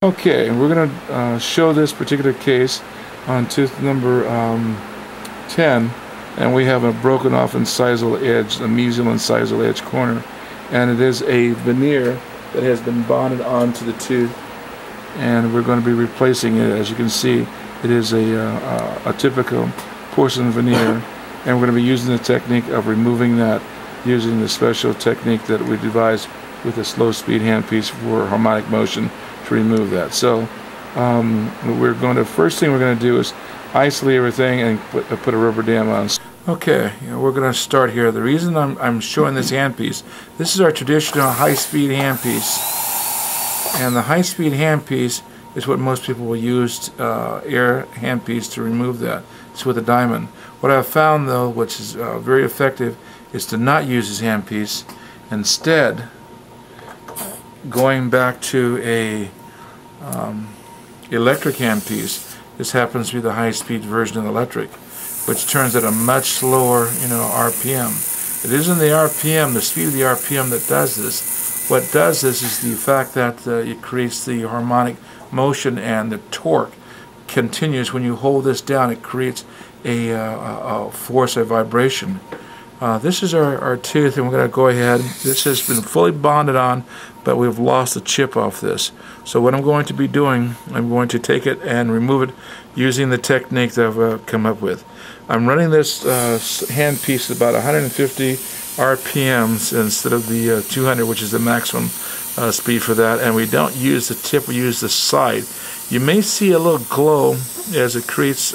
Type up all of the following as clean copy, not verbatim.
Okay, we're going to show this particular case on tooth number 10, and we have a broken off incisal edge, the mesial incisal edge corner, and it is a veneer that has been bonded onto the tooth, and we're going to be replacing it. As you can see, it is a typical porcelain veneer, and we're going to be using the technique of removing that using the special technique that we devised with a slow speed handpiece for harmonic motion to remove that. So first thing we're going to do is isolate everything and put a rubber dam on. Okay, we're going to start here. The reason I'm showing this handpiece, this is our traditional high-speed handpiece, and the high-speed handpiece is what most people will use, air handpiece, to remove that. It's with a diamond. What I've found, though, which is very effective, is to not use this handpiece. Instead, going back to a electric handpiece. This happens to be the high-speed version of the electric, which turns at a much slower, RPM. It isn't the RPM, the speed of the RPM, that does this. What does this is the fact that it creates the harmonic motion, and the torque continues. When you hold this down, it creates a force, a vibration. This is our tooth, and we're going to go ahead. This has been fully bonded on, but we've lost the chip off this. So what I'm going to be doing, I'm going to take it and remove it using the technique that I've come up with. I'm running this handpiece at about 150 RPMs instead of the 200, which is the maximum speed for that. And we don't use the tip, we use the side. You may see a little glow as it creates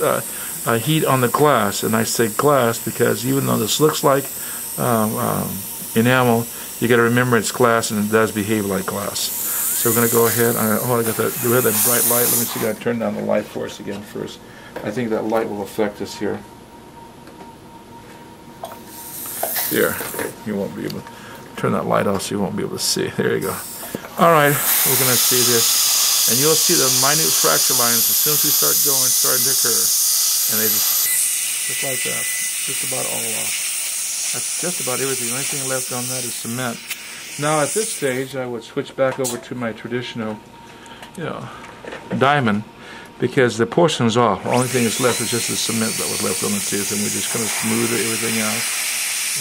heat on the glass, and I say glass because even though this looks like enamel, you got to remember it's glass, and it does behave like glass. So we're going to go ahead. I got that. Do we have that bright light? Let me see. I turn down the light for us again first. I think that light will affect us here. There, you won't be able to turn that light off, so you won't be able to see. There you go. All right, we're going to see this, and you'll see the minute fracture lines as soon as we start going, starting to occur. And they just like that, just about all off. That's just about everything. The only thing left on that is cement. Now at this stage, I would switch back over to my traditional, diamond, because the porcelain's off. The only thing that's left is just the cement that was left on the tooth, and we just kind of smooth everything out.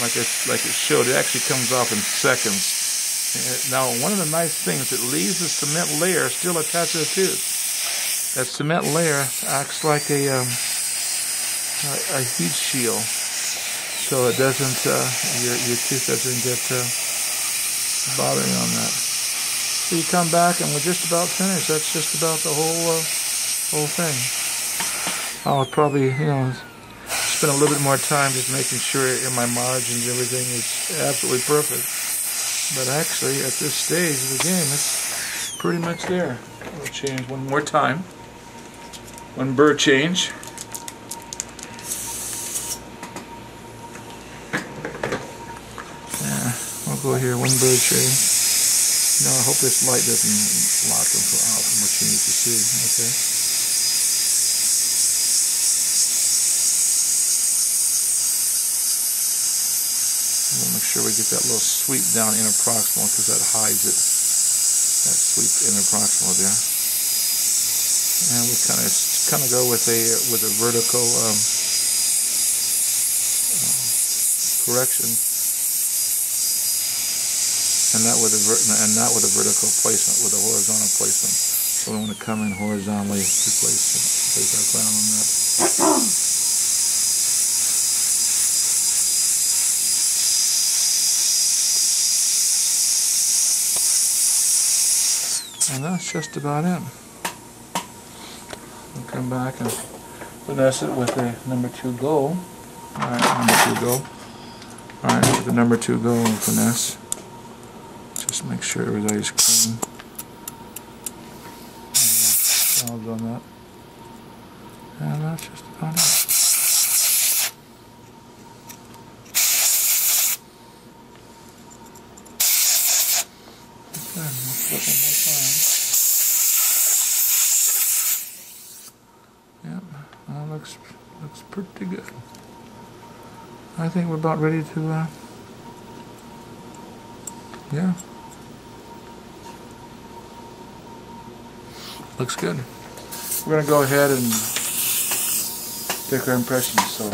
Like it showed, it actually comes off in seconds. Now, one of the nice things, it leaves the cement layer still attached to the tooth. That cement layer acts like a heat shield, so it doesn't your tooth doesn't get bothering on that. So you come back, and we're just about finished. That's just about the whole thing. I'll probably spend a little bit more time just making sure in my margins everything is absolutely perfect. But actually, at this stage of the game, it's pretty much there. We'll change one more time. One burr change. We'll go here, one burr change. I hope this light doesn't block them out from what you need to see. Okay. We'll make sure we get that little sweep down interproximal, because that hides it. That sweep interproximal there. And we kind of go with a vertical correction, and not with a vertical placement, with a horizontal placement. So we want to come in horizontally to place our crown on that. And that's just about it. We'll come back and finesse it with the number 2 gold. Alright, number 2 gold. Alright, with the number 2 gold and finesse. Just make sure everybody's clean. Valves on that. And that's just about it. Okay, let's look one more time. Yep, that looks pretty good. I think we're about ready to, yeah. Looks good. We're going to go ahead and take our impressions. So.